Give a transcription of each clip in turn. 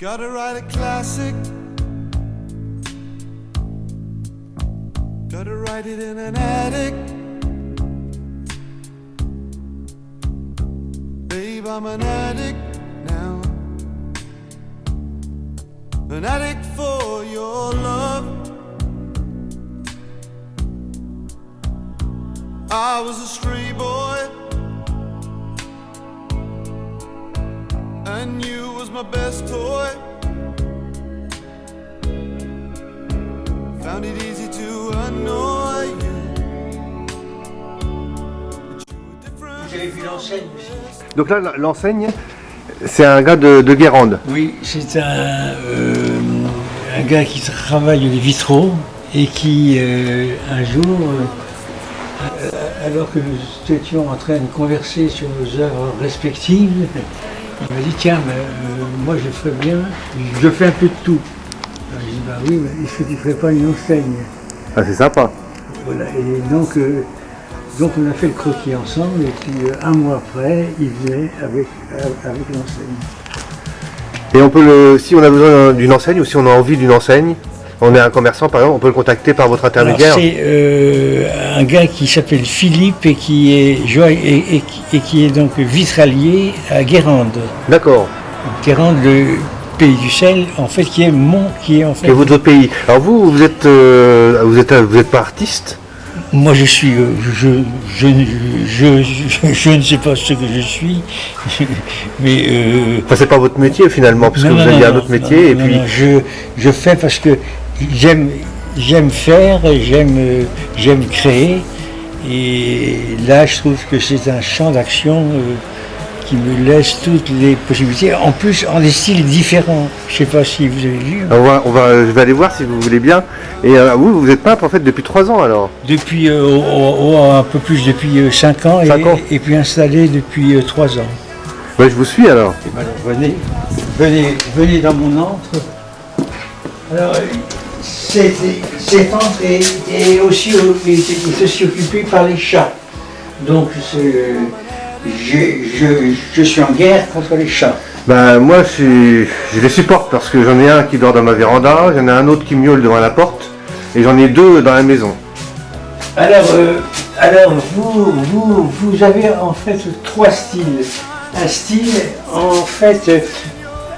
Gotta write a classic. Gotta write it in an attic. Babe, I'm an addict now. An addict for your love. I was a stray boy, and you was my best toy. Found it easy to annoy you. Vous avez vu l'enseigne aussi? Donc là, l'enseigne, c'est un gars de Guérande. Oui, c'est un gars qui travaille les vitraux et qui, un jour, alors que nous étions en train de converser sur nos œuvres respectives, il m'a dit tiens, moi je ferais bien, je fais un peu de tout. Alors, j'ai dit bah oui, mais est-ce que tu ne ferais pas une enseigne? Ah, c'est sympa. Voilà, et donc on a fait le croquis ensemble, et puis un mois après, il venait avec l'enseigne. Et on peut si on a besoin d'une enseigne ou si on a envie d'une enseigne, on est un commerçant par exemple, on peut le contacter par votre intermédiaire. C'est un gars qui s'appelle Philippe et qui est donc vitralier à Guérande. D'accord. Guérande, le pays du sel, en fait, qui est votre pays. Alors vous êtes pas artiste? Moi, je suis, je ne sais pas ce que je suis, mais Enfin, c'est pas votre métier finalement, parce que vous aviez un autre métier. Je fais parce que j'aime faire, j'aime créer, et là, je trouve que c'est un champ d'action qui me laisse toutes les possibilités, en plus en des styles différents. Je ne sais pas si vous avez vu. Je vais aller voir si vous voulez bien. Et vous êtes peintre en fait depuis 3 ans alors? Depuis un peu plus, depuis 5 ans, 5 ans. Et puis installé depuis 3 ans. Ouais, je vous suis alors. Et ben, venez dans mon antre. Alors, cet antre est aussi occupé par les chats. Donc je suis en guerre contre les chats. Ben moi je les supporte parce que j'en ai un qui dort dans ma véranda, j'en ai un autre qui miaule devant la porte et j'en ai 2 dans la maison. Alors vous avez en fait 3 styles. Un style en fait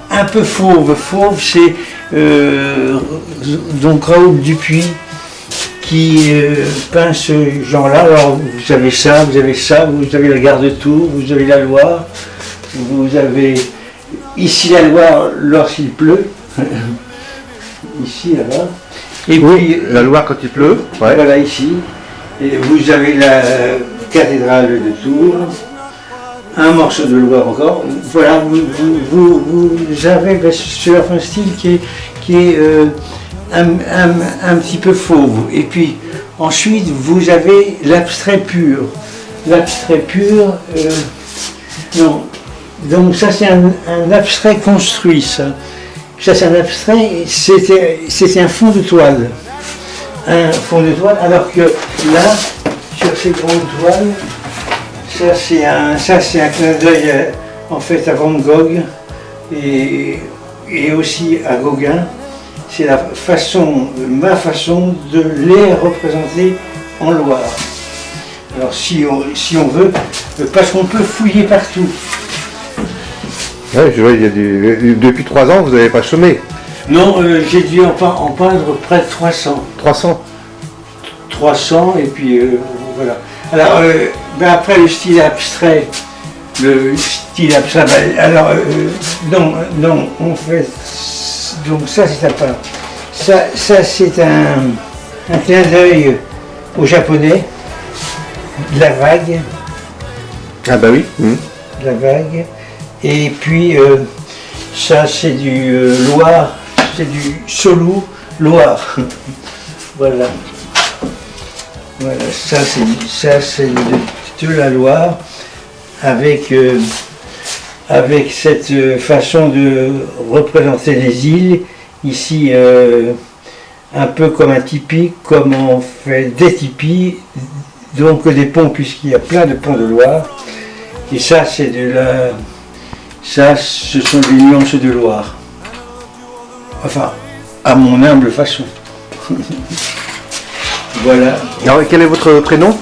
un peu fauve. Fauve, c'est donc Raoul Dupuis qui peint ce genre-là. Alors vous avez ça, vous avez la Garde-Tour, vous avez la Loire, vous avez ici la Loire lorsqu'il pleut, ici là-bas. Et oui, puis la Loire quand il pleut. Ouais. Voilà ici. Et vous avez la cathédrale de Tours, un morceau de Loire encore. Voilà, vous avez sur un style qui est un petit peu fauve. Et puis ensuite vous avez l'abstrait pur. L'abstrait pur, non. Donc ça c'est un abstrait construit, ça. Ça c'est un abstrait, c'était un fond de toile. Un fond de toile, alors que là, sur ces grandes toiles, ça c'est un clin d'œil en fait à Van Gogh et aussi à Gauguin. C'est ma façon de les représenter en Loire. Alors si on veut, parce qu'on peut fouiller partout. Ouais, je vois, depuis 3 ans, vous n'avez pas chômé. Non, j'ai dû en peindre près de 300. 300 et puis voilà. Alors après le style abstrait, non, on fait, donc ça c'est à part. Ça c'est un clin d'œil au japonais, de la vague. Ah bah oui. De la vague. Et puis ça c'est du Loire, c'est du Solou Loire. Voilà. Voilà, ça c'est de la Loire avec cette façon de représenter les îles, ici un peu comme un tipi, comme on fait des tipis, donc des ponts, puisqu'il y a plein de ponts de Loire. Et ça, ce sont des nuances de Loire. Enfin, à mon humble façon. Voilà. Alors, quel est votre prénom?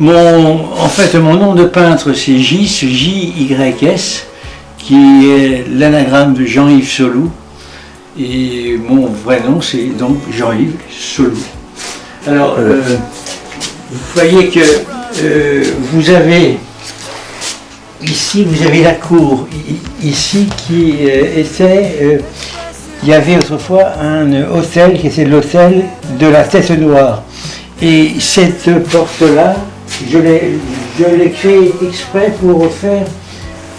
En fait, mon nom de peintre, c'est J-Y-S, qui est l'anagramme de Jean-Yves Solou. Et mon vrai nom, c'est donc Jean-Yves Solou. Alors, vous voyez que vous avez ici, vous avez la cour ici qui était. Il y avait autrefois un hôtel qui était l'hôtel de la Tête Noire. Et cette porte-là, je l'ai créée exprès pour refaire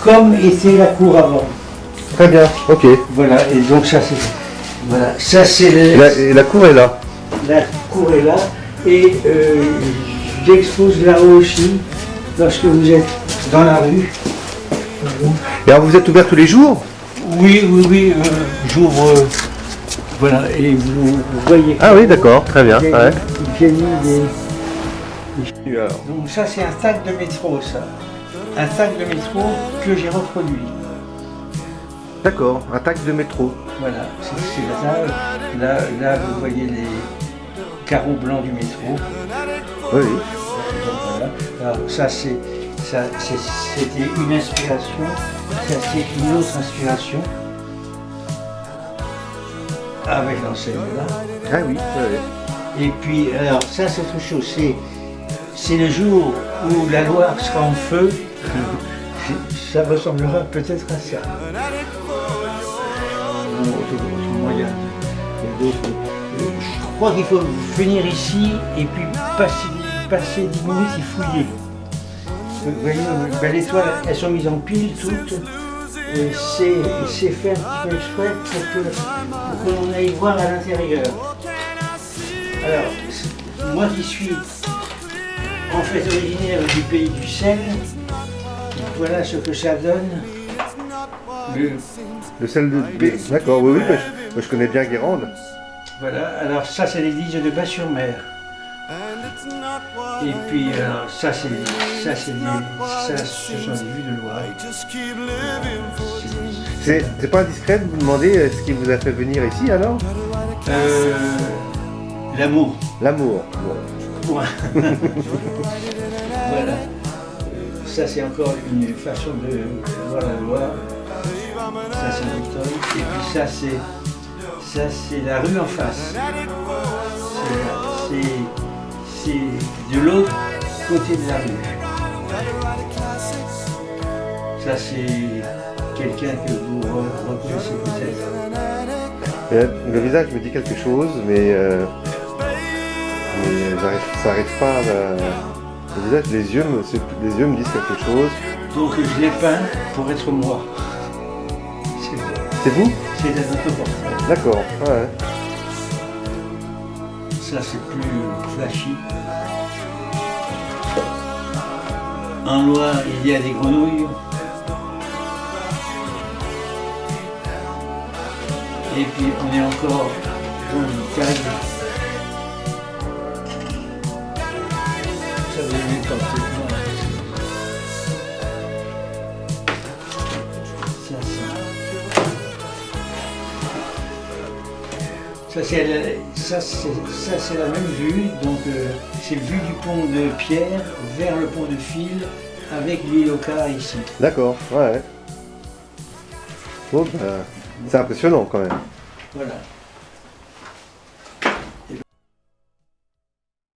comme était la cour avant. Très bien, ok. Voilà, et donc ça c'est. Voilà, ça c'est Et la cour est là. la cour est là. Et j'expose là-haut aussi, lorsque vous êtes dans la rue. Et alors, vous êtes ouvert tous les jours? Oui, j'ouvre. Voilà, et vous voyez. Ah oui, d'accord, très bien. J'ai Ouais. j'ai mis des. Alors, Donc ça c'est un tag de métro, ça. Un tag de métro que j'ai reproduit. d'accord, un taxe de métro. Voilà, c'est la tag. Là, vous voyez les carreaux blancs du métro. Oui. Voilà. Alors ça c'était une inspiration. Ça c'est une autre inspiration. Avec l'enseigne là. Ah oui, oui. Et puis, alors ça c'est autre chose, c'est le jour où la Loire sera en feu, ça ressemblera peut-être à ça. Bon, autrement, il y a d'autres. Je crois qu'il faut venir ici et puis passer 10 minutes et fouiller. Vous voyez, ben, les toiles, elles sont mises en pile toutes. Et c'est fait un petit peu exprès pour que l'on aille voir à l'intérieur. Alors, moi qui suis en fait originaire du pays du sel, voilà ce que ça donne. Le sel de... D'accord, oui, oui, je connais bien Guérande. Voilà, alors ça c'est l'église de Bas-sur-Mer. Et puis alors, ça ce sont des vues de Loire. C'est pas indiscret de vous demander ce qui vous a fait venir ici alors? L'amour. L'amour. Bon. Ouais. Voilà. Ça c'est encore une façon de voir la Loire. Ça c'est Victoria. Et puis ça c'est la rue en face. C'est de l'autre côté de la rue. Ça c'est quelqu'un que vous reconnaissez peut-être. Le visage me dit quelque chose, mais ça n'arrive pas à... Le visage, les yeux me disent quelque chose. Donc je l'ai peint pour être moi. C'est vous? C'est un autoportrait. D'accord, ouais. Ça c'est plus flashy. En Loire, il y a des grenouilles. Et puis on est encore dans une cage. Ça vous met pas Ça c'est la même vue, donc c'est vue du pont de Pierre vers le pont de Fil avec l'île au quart ici. D'accord, ouais. Bon, c'est impressionnant quand même. Voilà.